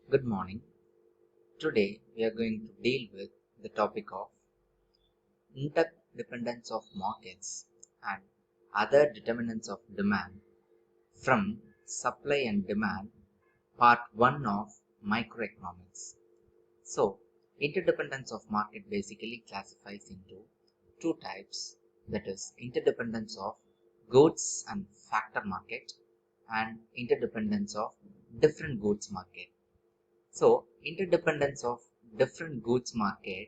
Good morning. Today we are going to deal with the topic of interdependence of markets and other determinants of demand from supply and demand, part 1 of microeconomics. So, interdependence of market basically classifies into two types, that is interdependence of goods and factor market and interdependence of different goods market. So, interdependence of different goods market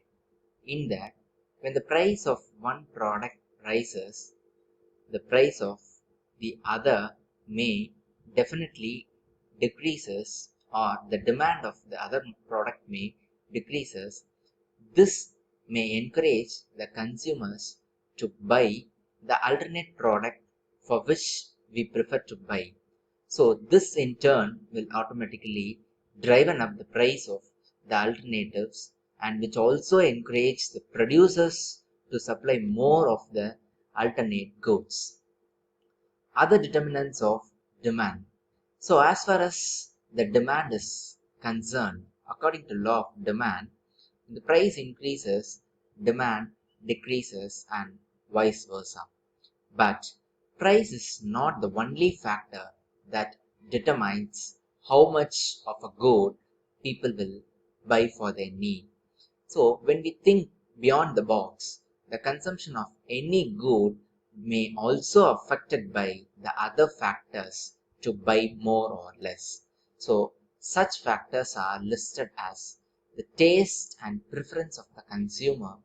in that when the price of one product rises, the price of the other may definitely decreases, or the demand of the other product may decreases. This may encourage the consumers to buy the alternate product for which we prefer to buy. So this in turn will automatically driven up the price of the alternatives, and which also encourage the producers to supply more of the alternate goods. Other determinants of demand. So as far as the demand is concerned, according to law of demand, the price increases, demand decreases, and vice versa. But price is not the only factor that determines how much of a good people will buy for their need. So when we think beyond the box, the consumption of any good may also affected by the other factors to buy more or less. So such factors are listed as the taste and preference of the consumer,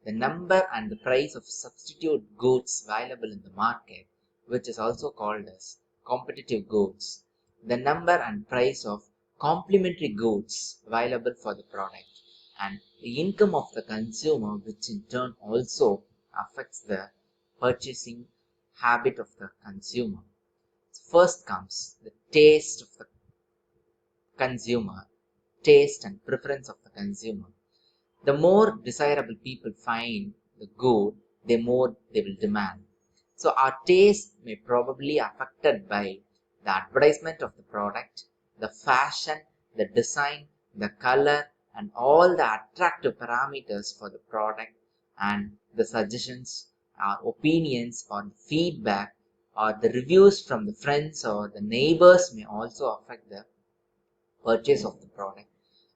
the number and the price of substitute goods available in the market, which is also called as competitive goods, the number and price of complementary goods available for the product, and the income of the consumer, which in turn also affects the purchasing habit of the consumer. First comes the taste of the consumer, taste and preference of the consumer. The more desirable people find the good, the more they will demand. So our taste may probably affected by the advertisement of the product, the fashion, the design, the color, and all the attractive parameters for the product, and the suggestions, our opinions, or the feedback, or the reviews from the friends or the neighbors may also affect the purchase of the product,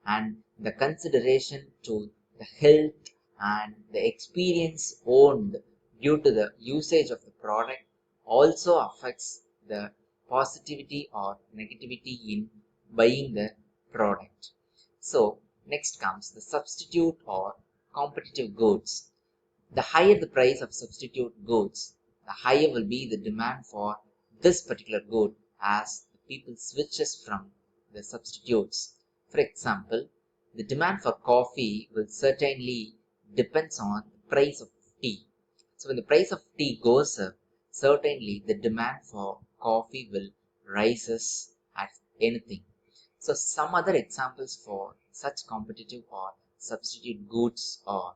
and the consideration to the health and the experience owned due to the usage of the product also affects the positivity or negativity in buying the product. So next comes the substitute or competitive goods. The higher the price of substitute goods, the higher will be the demand for this particular good as the people switches from the substitutes. For example, the demand for coffee will certainly depends on the price of tea. So when the price of tea goes up, certainly the demand for coffee will rises as anything. So some other examples for such competitive or substitute goods are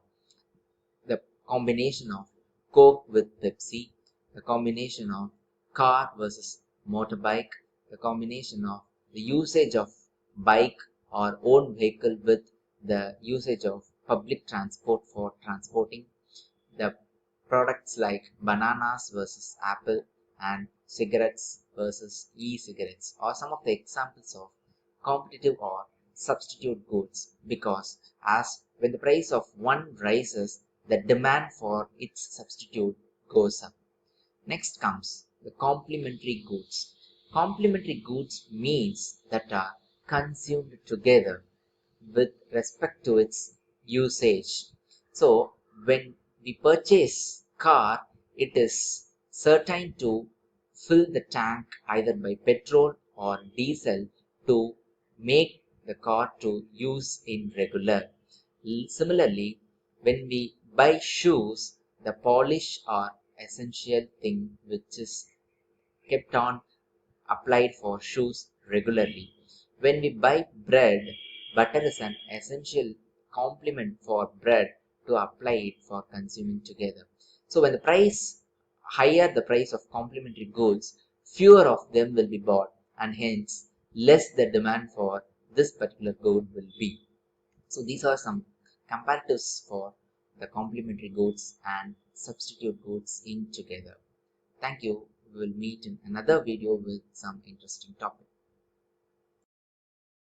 the combination of Coke with Pepsi, the combination of car versus motorbike, the combination of the usage of bike or own vehicle with the usage of public transport for transporting, the products like bananas versus apple, and cigarettes versus e-cigarettes are some of the examples of competitive or substitute goods, because as when the price of one rises, the demand for its substitute goes up. Next comes the complementary goods. Complementary goods means that are consumed together with respect to its usage. So when we purchase car, it is certain to fill the tank either by petrol or diesel to make the car to use in regular. Similarly, when we buy shoes, the polish are essential thing which is kept on applied for shoes regularly. When we buy bread, butter is an essential complement for bread to apply it for consuming together. So when the price higher the price of complementary goods, fewer of them will be bought, and hence less the demand for this particular good will be. So these are some comparatives for the complementary goods and substitute goods in together. Thank you. We will meet in another video with some interesting topic.